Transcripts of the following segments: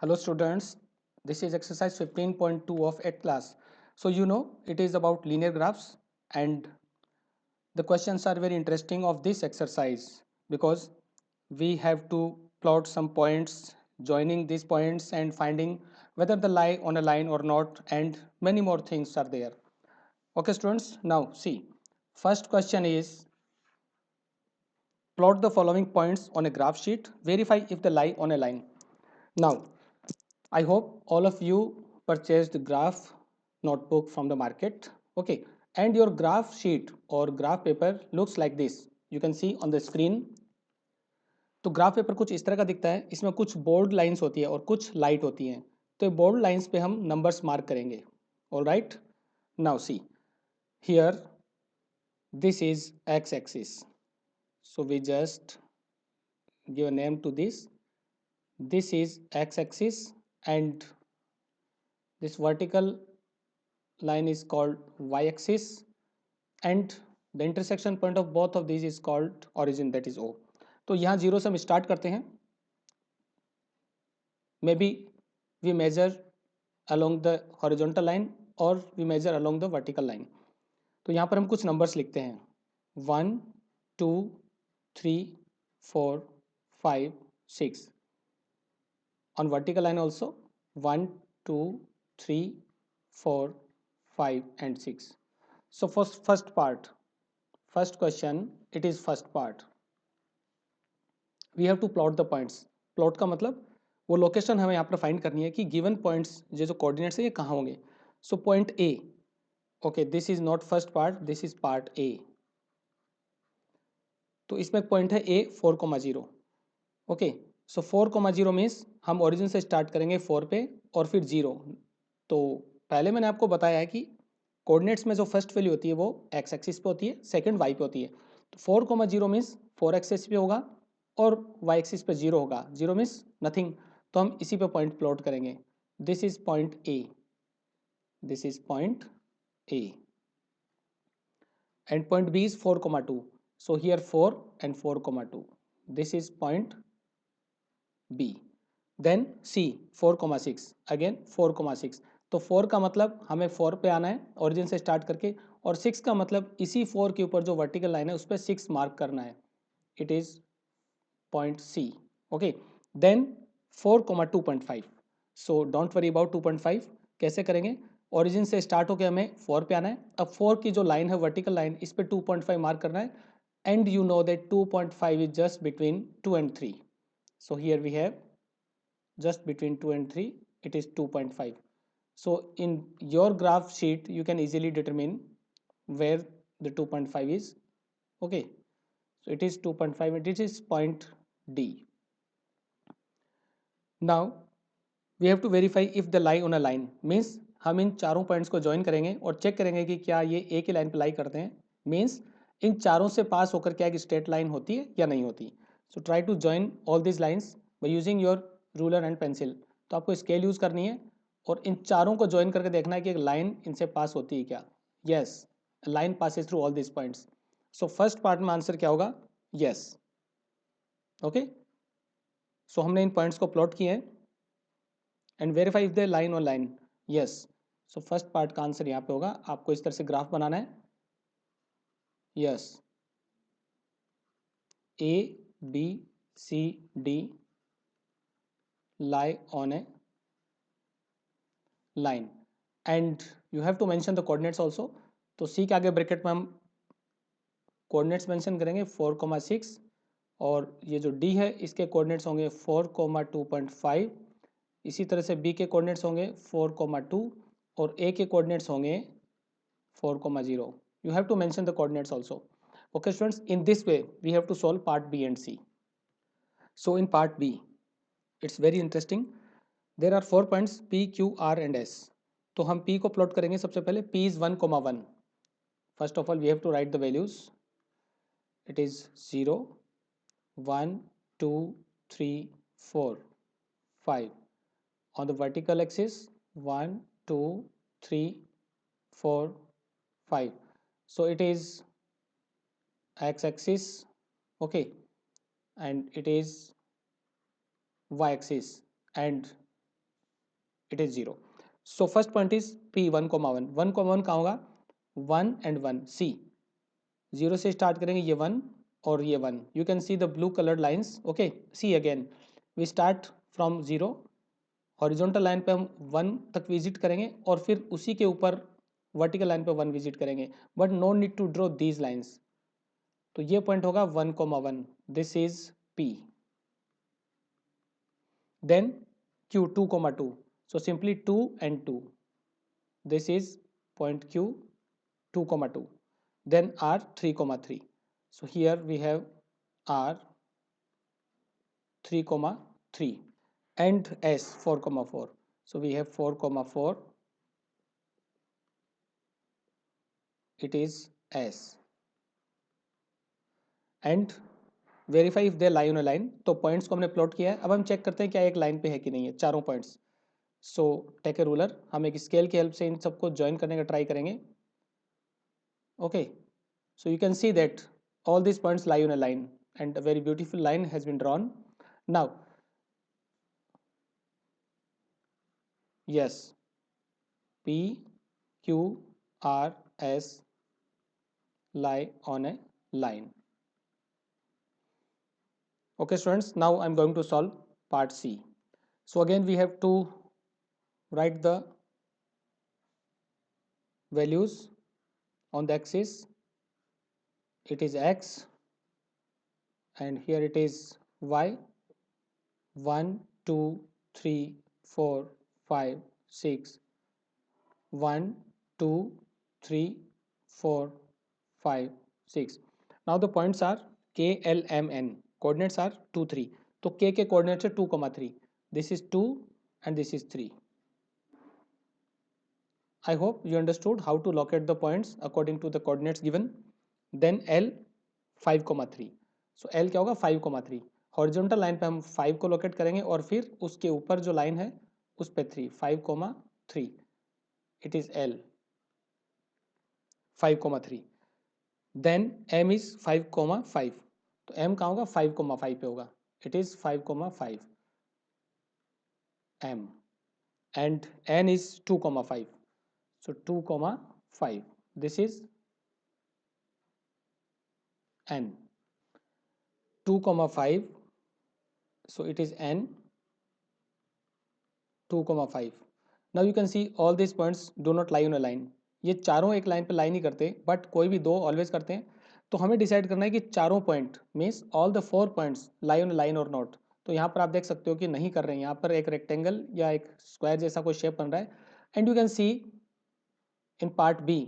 Hello students, this is exercise 15.2 of 8th class. So it is about linear graphs and the questions are very interesting of this exercise because we have to plot some points, joining these points and finding whether they lie on a line or not, and many more things are there. Okay students, now see, first question is plot the following points on a graph sheet, verify if they lie on a line. Now I hope all of you purchased the graph notebook from the market. Okay, and your graph sheet or graph paper looks like this. You can see on the screen. तो graph paper कुछ इस तरह का दिखता है. इसमें कुछ bold lines होती है और कुछ लाइट होती हैं. तो बोल्ड लाइंस पे हम नंबर्स मार्क करेंगे. All right, now see here this is x-axis, so we just give a name to this. This is x-axis and this vertical line is called y-axis and the intersection point of both of these is called origin, that is O. तो यहाँ zero से हम start करते हैं. Maybe we measure along the horizontal line और we measure along the vertical line. तो यहाँ पर हम कुछ नंबर्स लिखते हैं 1 2 3 4 5 6. On vertical line also 1 2 3 4 5 and 6. So first part, first question, it is first part. We have to plot the points. Plot का मतलब वो लोकेशन हमें यहाँ पर फाइंड करनी है कि गिवन पॉइंट्स जो कोऑर्डिनेट्स है ये कहाँ होंगे. So point A, okay this is not first part, this is part A. तो इसमें एक पॉइंट है ए 4,0. ओके, सो 4,0 मीन्स हम ओरिजिन से स्टार्ट करेंगे 4 पे और फिर 0. तो पहले मैंने आपको बताया है कि कोऑर्डिनेट्स में जो फर्स्ट वैल्यू होती है वो एक्स एक्सिस पे होती है, सेकंड वाई पे होती है. तो 4,0 मीन्स 4 एक्सिस पे होगा और वाई एक्सिस पे 0 होगा. 0 मीन्स नथिंग. तो हम इसी पे पॉइंट प्लॉट करेंगे. This is point A, this is point A and point B is 4,2. So here 4 and 4,2. This is point B. Then C 4,6. Again 4,6. तो 4 का मतलब हमें 4 पे आना है ओरिजिन से स्टार्ट करके, और 6 का मतलब इसी 4 के ऊपर जो वर्टिकल लाइन है उस पर 6 मार्क करना है. It is point C. Okay, then 4,2.5. So don't worry about 2.5. कैसे करेंगे, ओरिजिन से स्टार्ट होकर हमें 4 पे आना है. अब 4 की जो लाइन है वर्टिकल लाइन, इस पे 2.5 मार्क करना है. And you know that 2.5 is just between 2 and 3. So here we have just between 2 and 3, it is 2.5. So in your graph sheet you can easily determine where the 2.5 is. Okay, so it is 2.5 and it is point D. Now we have to verify if the lie on a line, means हम इन चारों points को join करेंगे और check करेंगे कि क्या ये एक ही लाइन पर लाई करते हैं. मीन्स इन चारों से पास होकर क्या एक स्ट्रेट लाइन होती है या नहीं होती. So try to join all this lines by using your ruler and pencil. तो आपको स्केल यूज़ करनी है और इन चारों को ज्वाइन करके देखना है कि एक लाइन इनसे पास होती है क्या. Yes, line passes through all this points. So first part में आंसर क्या होगा, यस. ओके, सो हमने इन पॉइंट्स को प्लॉट किए हैं and verify if the line और line, yes. So first part का आंसर यहाँ पे होगा. आपको इस तरह से ग्राफ बनाना है. Yes, A B C D lie on a line and you have to mention the coordinates also. तो C के आगे ब्रैकेट में हम कोऑर्डिनेट्स मेंशन करेंगे 4,6 और ये जो D है इसके कोऑर्डिनेट्स होंगे 4,2.5. इसी तरह से B के कोऑर्डिनेट्स होंगे 4,2 और A के कोऑर्डिनेट्स होंगे 4,0. You have to mention the coordinates also. Okay students, in this way we have to solve part B and C. So in part B, it's very interesting. There are 4 points P, Q, R and S. तो हम P को plot करेंगे. सबसे पहले P is 1,1. First of all we have to write the values. It is 0 1 2 3 4 5. On the vertical axis 1 2 3 4 5. So it is x axis, okay, and it is y axis, and it is 0. So first point is P 1,1. 1,1 कहाँ होगा? 1 and 1. सी 0 से start करेंगे, ये 1 और ये 1. You can see the blue coloured lines. Okay, see again we start from 0, horizontal line पे हम 1 तक विजिट करेंगे और फिर उसी के ऊपर वर्टिकल लाइन पे 1 विजिट करेंगे, but no need to draw these lines. तो ये पॉइंट होगा 1,1. This is P. Then Q 2,2. so simply 2 and 2. this is point Q 2,2. then R 3,3. so here we have R 3,3 and S 4,4. so we have 4,4. it is S. and verify if they lie on a line. तो points को हमने plot किया है, अब हम check करते हैं क्या एक लाइन पे है कि नहीं है चारों points. So take a ruler, हम एक स्केल की हेल्प से इन सबको ज्वाइन करने का ट्राई करेंगे. Okay, so you can see that all these points lie on a line and a very beautiful line has been drawn. Now yes, P Q R S lie on a line. Okay students, now I'm going to solve part C. So again we have to write the values on the axis. It is X and here it is Y. 1 2 3 4 5 6. 1 2 3 4 5 6. now the points are K L M N. coordinates are 2 3. तो K के coordinates है 2,3. this is 2 and this is 3. I hope you understood how to locate the points according to the coordinates given. then L 5,3. so L क्या होगा? 5,3. Horizontal line पे हम 5 को locate करेंगे और फिर उसके ऊपर जो लाइन है उस पे 3. 5,3. it is L 5,3. Then M is 5,5. तो M कहाँ होगा? 5,5 पे होगा. it is 5,5 M. and N is 2,5. so 2,5. this is N. 2,5. so it is N 2,5. now you can see all these points do not lie on a line. ये चारों एक line पे लाई नहीं करते, बट कोई भी दो ऑलवेज करते हैं. तो हमें डिसाइड करना है कि चारों point means all the 4 points lie on line और नॉट. तो यहाँ पर आप देख सकते हो कि नहीं कर रहे हैं, यहाँ पर एक रेक्टेंगल या एक स्क्वायर जैसा कोई शेप बन रहा है. And you can see in part B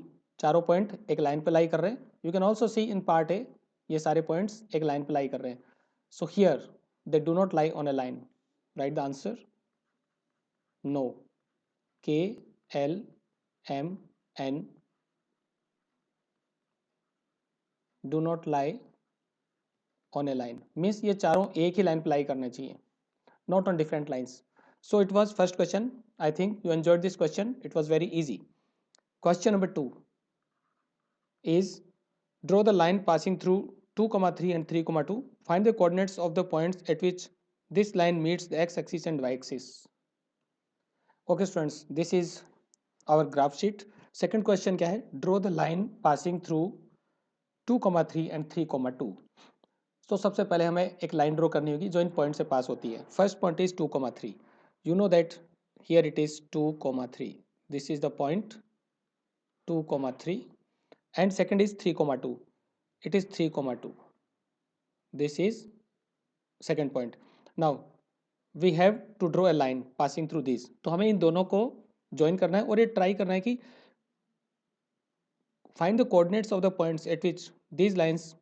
चारों पॉइंट एक लाइन पे लाई कर रहे हैं. You can also see in part A ये सारे पॉइंट्स एक लाइन पे लाई कर रहे हैं. So here they do not lie on a line. Right the answer no. K L M N do not lie on a line. Means ये चारों एक ही लाइन पे लाई करने चाहिए, not on different lines. So it was first question. I think you enjoyed this question. It was very easy. Question number 2 is draw the line passing through 2,3 and 3,2. Find the coordinates of the points at which this line meets the x-axis and y-axis. Okay students, this is our graph sheet. Second question क्या है? Draw the line passing through 2,3 and 3,2. तो सबसे पहले हमें एक line draw करनी होगी जो इन पॉइंट से पास होती है. First point is 2,3. You know that here it is 2,3. This is the point 2,3 and second is 3,2. It is 3,2. This is second point. Now we have to draw a line passing through this. तो हमें इन दोनों को join करना है और ये try करना है कि find the coordinates of the points at which these lines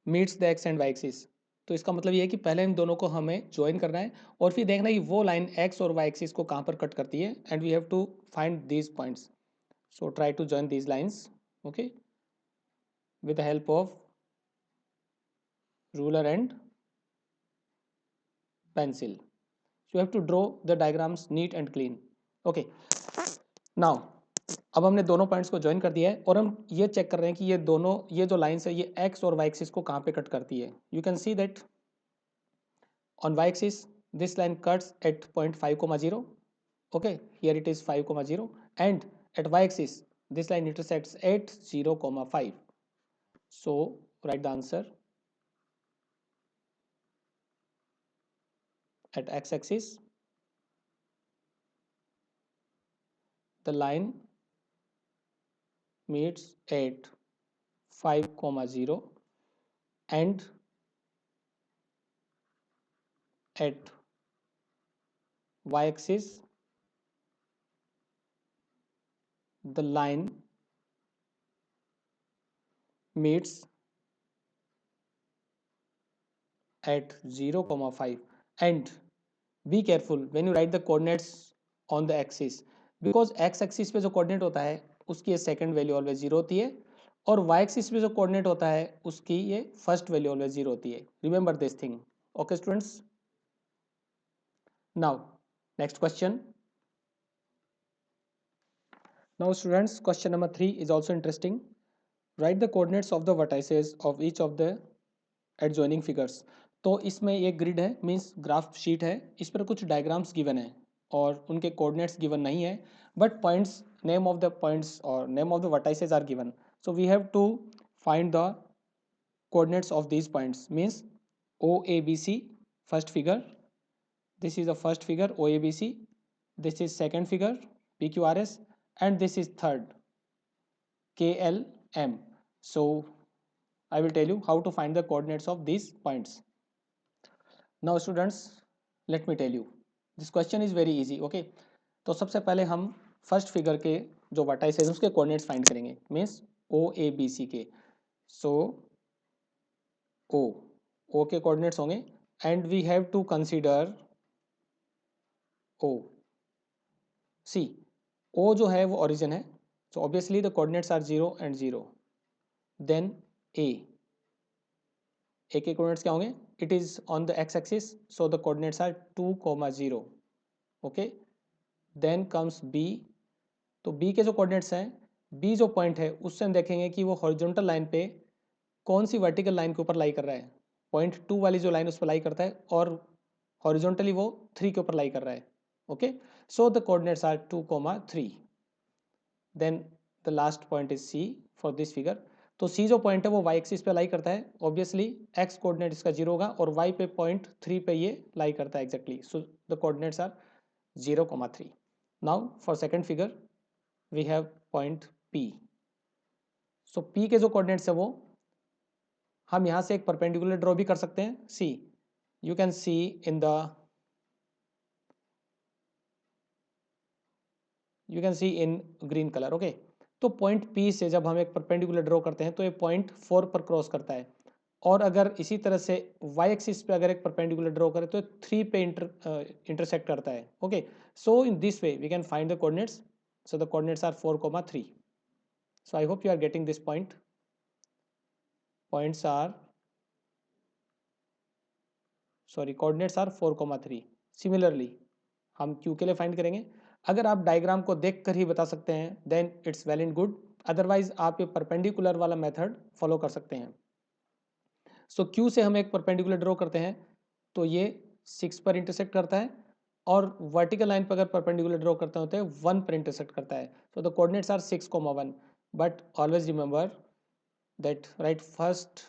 meets the x and y axis. तो इसका मतलब ये है कि पहले इन दोनों को हमें ज्वाइन करना है और फिर देखना है कि वो लाइन एक्स और वाई एक्सिस को कहाँ पर कट करती है. And we have to find these points. So try to join these lines okay with the help of ruler and pencil. You have to draw the diagrams neat and clean. Okay now अब हमने दोनों points को join कर दिया है और हम ये चेक कर रहे हैं कि ये दोनों ये जो लाइन्स है ये एक्स और वाई एक्सिस को कहाँ पे कट करती है. You can see that on y axis this line cuts at point 5,0. Okay, here it is 5,0, and at y-axis this line intersects at 0,5. So write the answer. At x-axis the line meets at 5,0, and at y-axis the line meets at 0,5. And be careful when you write the coordinates on the axis, because x axis पे जो coordinate होता है उसकी ये second value always zero होती है, और y axis पे जो कोऑर्डिनेट होता है उसकी ये फर्स्ट वैल्यू ऑलवेज जीरो होती है. Remember this thing. Okay students. Now next question. Now students, question number 3 is also interesting. Right the coordinates of the vertices of each of the adjoining figures. तो इसमें एक grid है, means graph sheet है, इस पर कुछ diagrams given है और उनके कोऑर्डिनेट्स गिवन नहीं है, but points, name of the points और name of the vertices are given. So we have to find the coordinates of these points. Means OABC, first figure, this is the first figure OABC, this is second figure PQRS, and this is third KLM. So I will tell you how to find the coordinates of these points. Now students, let me tell you, this question is very easy. Okay, तो सबसे पहले हम first figure के जो vertices उसके coordinates find करेंगे. Means OABC के. So O के कोऑर्डिनेट्स होंगे, and we have to consider O. See, O जो है वो ओरिजिन है, so obviously the coordinates are 0 and 0. Then A के कोऑर्डिनेट्स क्या होंगे? It is on the x axis, so the coordinates are 2,0. Okay. Then comes B. तो B के जो कोऑर्डिनेट्स हैं, B जो पॉइंट है उससे हम देखेंगे कि वो हॉरिजॉन्टल लाइन पे कौन सी वर्टिकल लाइन के ऊपर लाई कर रहा है. पॉइंट 2 वाली जो लाइन उस पर लाई करता है, और हॉरिजॉन्टली वो 3 के ऊपर लाई कर रहा है. Okay, so the coordinates are 2,3. Then the last point is C for this figure. तो C जो पॉइंट है वो y एक्सिस पे लाई करता है, ऑब्वियसली x कोऑर्डिनेट इसका 0 होगा, और y पे पॉइंट 3 पे ये लाई करता है exactly. So the coordinates are 0,3. Now for second figure we have point P. So P के जो कोऑर्डिनेट्स है वो हम यहाँ से एक परपेंडिकुलर ड्रॉ भी कर सकते हैं. See, you can see in the, you can see in green colour. Okay, तो पॉइंट P से जब हम एक परपेंडिकुलर ड्रॉ करते हैं तो ये पॉइंट 4 पर क्रॉस करता है, और अगर इसी तरह से y एक्सिस पे अगर एक परपेंडिकुलर ड्रॉ करें तो 3 पे इंटरसेक्ट करता है. Okay, so in this way we can find the coordinates. So the coordinates are 4,3. So I hope you are getting this point. Points are, sorry, coordinates are 4,3. Similarly हम Q के लिए find करेंगे. अगर आप diagram को देखकर ही बता सकते हैं then it's well and good, otherwise आप ये परपेंडिकुलर वाला मेथड फॉलो कर सकते हैं. सो Q से हम एक परपेंडिकुलर ड्रॉ करते हैं तो ये 6 पर इंटरसेक्ट करता है, और वर्टिकल लाइन पर अगर परपेंडिकुलर ड्रॉ करते होते हैं 1 पर इंटरसेक्ट करता है. So the coordinates are 6,1. But always remember that write first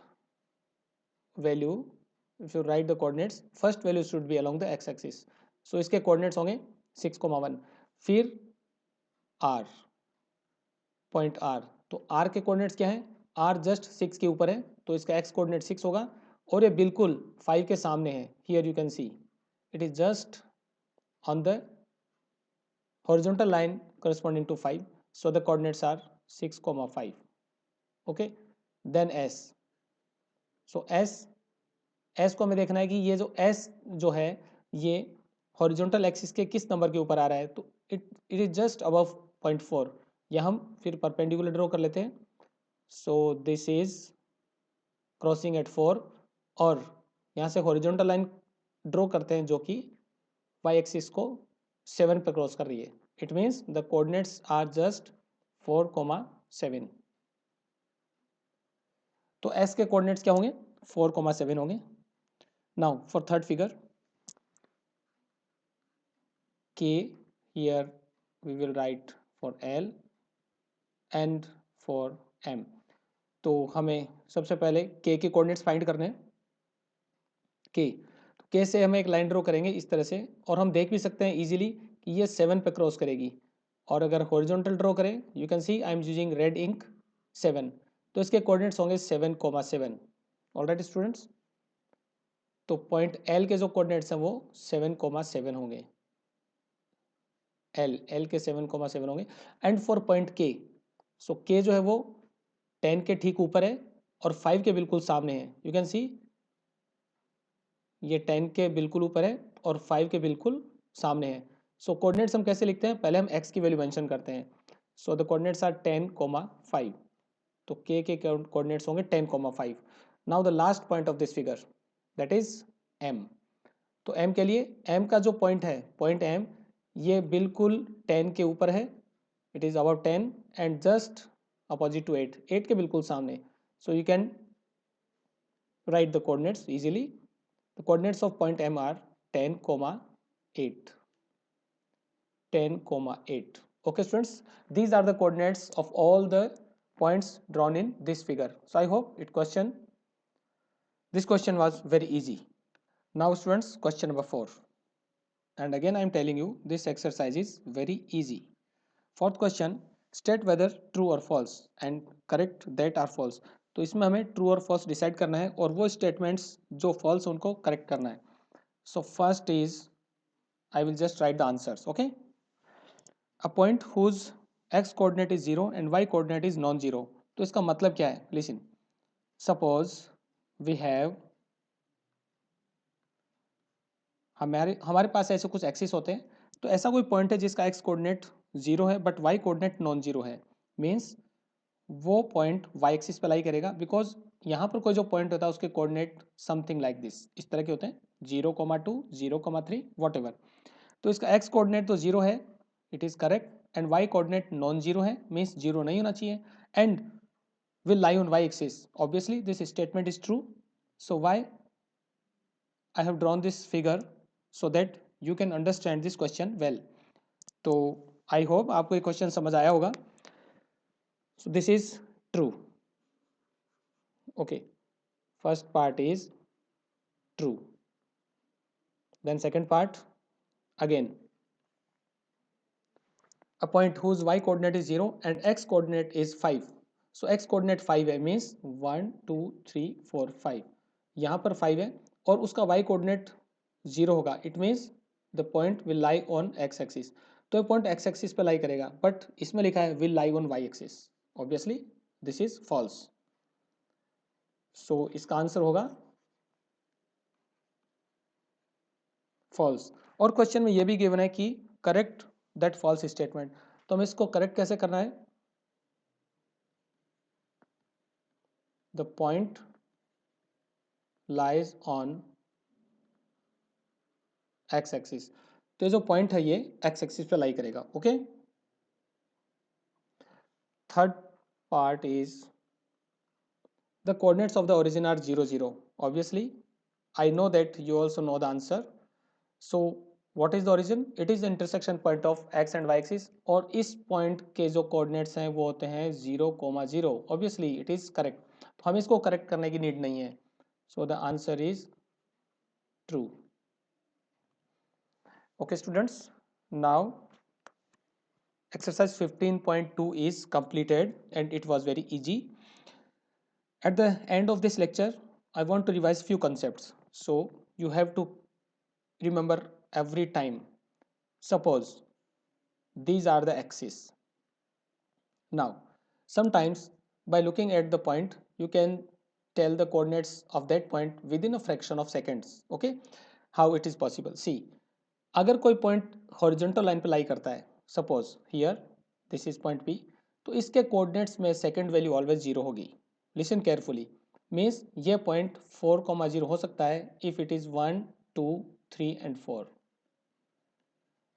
value, if you write the coordinates, first value should be along the x axis. So इसके coordinates होंगे 6,1. फिर r, पॉइंट r. तो r के coordinates क्या है? r just 6 के ऊपर है तो इसका x coordinate 6 होगा, और ये बिल्कुल 5 के सामने है. Here you can see it is just on the horizontal line corresponding to 5. So the coordinates are 6,5. Okay, then s. So s को हमें देखना है कि ये जो s जो है ये हॉरिजॉन्टल एक्सिस के किस नंबर के ऊपर आ रहा है. तो इट इज जस्ट अबव 0.4. या हम फिर परपेंडिकुलर ड्रॉ कर लेते हैं. So this is crossing at 4, और यहाँ से हॉरिजॉन्टल लाइन ड्रॉ करते हैं जो कि y एक्सिस को 7 पर क्रॉस कर रही है. It means the coordinates are just 4,7. तो s के कोऑर्डिनेट्स क्या होंगे? 4,7 होंगे. Now for third figure K, here we will write for L and for M. तो हमें सबसे पहले K के कोऑर्डिनेट्स फाइंड करने हैं। K, तो K से हमें एक लाइन ड्रॉ करेंगे इस तरह से, और हम देख भी सकते हैं इजीली कि ये 7 पे क्रॉस करेगी। और अगर हॉरिजॉन्टल ड्रॉ करें, you can see I am using red ink 7, तो इसके कोऑर्डिनेट्स होंगे 7,7। ऑलराइट स्टूडेंट्स, तो पॉइंट L के जो कोऑर्डिनेट्स हैं वो 7,7 होंगे। L के 7,7 होंगे। And for point K, so K जो है वो 10 के ठीक ऊपर है और 5 के बिल्कुल सामने है। यू कैन सी ये 10 के बिल्कुल ऊपर है और 5 के बिल्कुल सामने है। सो कोऑर्डिनेट्स हम कैसे लिखते हैं, पहले हम x की वैल्यू मेंशन करते हैं। सो द कोऑर्डिनेट्स आर 10,5, तो k के कोऑर्डिनेट्स होंगे 10,5। Now the last point of this figure that is m। तो m के लिए m का जो पॉइंट है, पॉइंट m, ये बिल्कुल 10 के ऊपर है, it is about 10 and just opposite to 8, 8 के बिल्कुल सामने। सो यू कैन write the coordinates easily. The coordinates of point M are 10, 8. 10, 8. Okay, students, these are the coordinates of all the points drawn in this figure. So I hope this question was very easy. Now students, question number 4. And again I am telling you, this exercise is very easy. Fourth question, state whether true or false and correct that or false. तो इसमें हमें true और false decide करना है और वो statements जो false उनको करेक्ट करना है। So first is, I will just write the answers. Okay, a point whose x coordinate is 0 and y coordinate is non-zero. तो इसका मतलब क्या है, listen, suppose we have, हमारे पास ऐसे कुछ एक्सिस होते हैं, तो ऐसा कोई पॉइंट है जिसका x कोऑर्डिनेट 0 है but y coordinate non zero है, मीन्स वो पॉइंट y एक्सिस पे लाई करेगा, बिकॉज यहाँ पर कोई जो पॉइंट होता है उसके कोऑर्डिनेट समथिंग लाइक दिस, इस तरह के होते हैं, 0,2, 0,3, वॉट एवर। तो इसका x कोऑर्डिनेट तो 0 है, it is correct, and y coordinate non zero है, मीन्स 0 नहीं होना चाहिए, and will lie on y axis. Obviously this statement is true. So why I have drawn this figure, so that you can understand this question well. तो I hope आपको ये question समझ आया होगा. So this is true. Okay, first part is true. Then second part, again, a point whose y coordinate is 0 and x coordinate is 5. So x coordinate 5 है, means 1 2 3 4 5, यहाँ पर 5 है और उसका y coordinate 0 होगा, it means the point will lie on x axis. तो ये point x axis पे लाई करेगा, बट इसमें लिखा है will lie on y axis. Obviously this is false. So इसका आंसर होगा false. और क्वेश्चन में ये भी गिवन है कि करेक्ट दैट फॉल्स स्टेटमेंट, तो हमें इसको करेक्ट कैसे करना है, the point lies on x axis, तो ये जो पॉइंट है ये एक्स एक्सिस पे लाई करेगा. Okay, third part is the coordinates of the origin are 0 0. Obviously I know that you also know the answer. So what is the origin, it is the intersection point of x and y axis, और इस point के जो coordinates हैं वो होते हैं 0,0. Obviously it is correct, तो हमें इसको करेक्ट करने की नीड नहीं है. So the answer is true. Okay students, now exercise 15.2 is completed and it was very easy. At the end of this lecture I want to revise few concepts, so you have to remember every time. Suppose these are the axes. Now sometimes by looking at the point you can tell the coordinates of that point within a fraction of seconds. Okay, how it is possible, see, अगर कोई point horizontal line पे लाई करता है, suppose here this is point P, तो इसके coordinates में second value always 0 होगी. Listen carefully, means ये पॉइंट 4,0 हो सकता है इफ इट इज 1 2 3 एंड 4,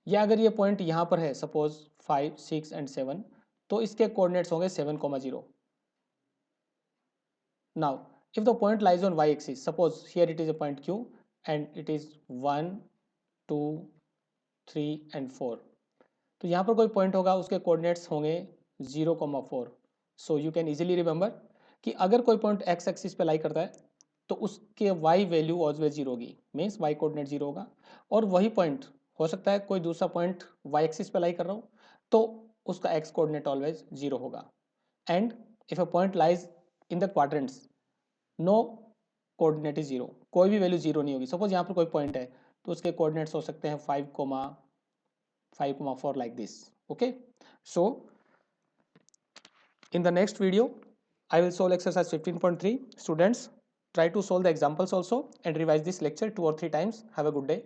या अगर ये पॉइंट यहाँ पर है सपोज 5 6 एंड 7, तो इसके कोऑर्डिनेट्स होंगे 7,0. Now if the point lies on y axis, suppose here it is a point q and it is 1 2 3 and 4, तो यहाँ पर कोई पॉइंट होगा, उसके कोऑर्डिनेट्स होंगे 0,4। सो यू कैन इजीली रिमेंबर कि अगर कोई पॉइंट एक्स एक्सिस पे लाई करता है तो उसके वाई वैल्यू ऑलवेज जीरो होगी, मीन्स वाई कोऑर्डिनेट जीरो होगा। और वही पॉइंट हो सकता है कोई दूसरा पॉइंट वाई एक्सिस पे लाई कर रहा हो तो उसका एक्स कोऑर्डिनेट ऑलवेज जीरो होगा। And if a point lies in the quadrants, no coordinate is zero, कोई भी वैल्यू जीरो नहीं होगी। सपोज यहाँ पर कोई पॉइंट है तो उसके कोऑर्डिनेट्स हो सकते हैं 5,4 like this. Okay, so in the next video I will solve exercise 15.3. Students, try to solve the examples also and revise this lecture 2 or 3 times. Have a good day.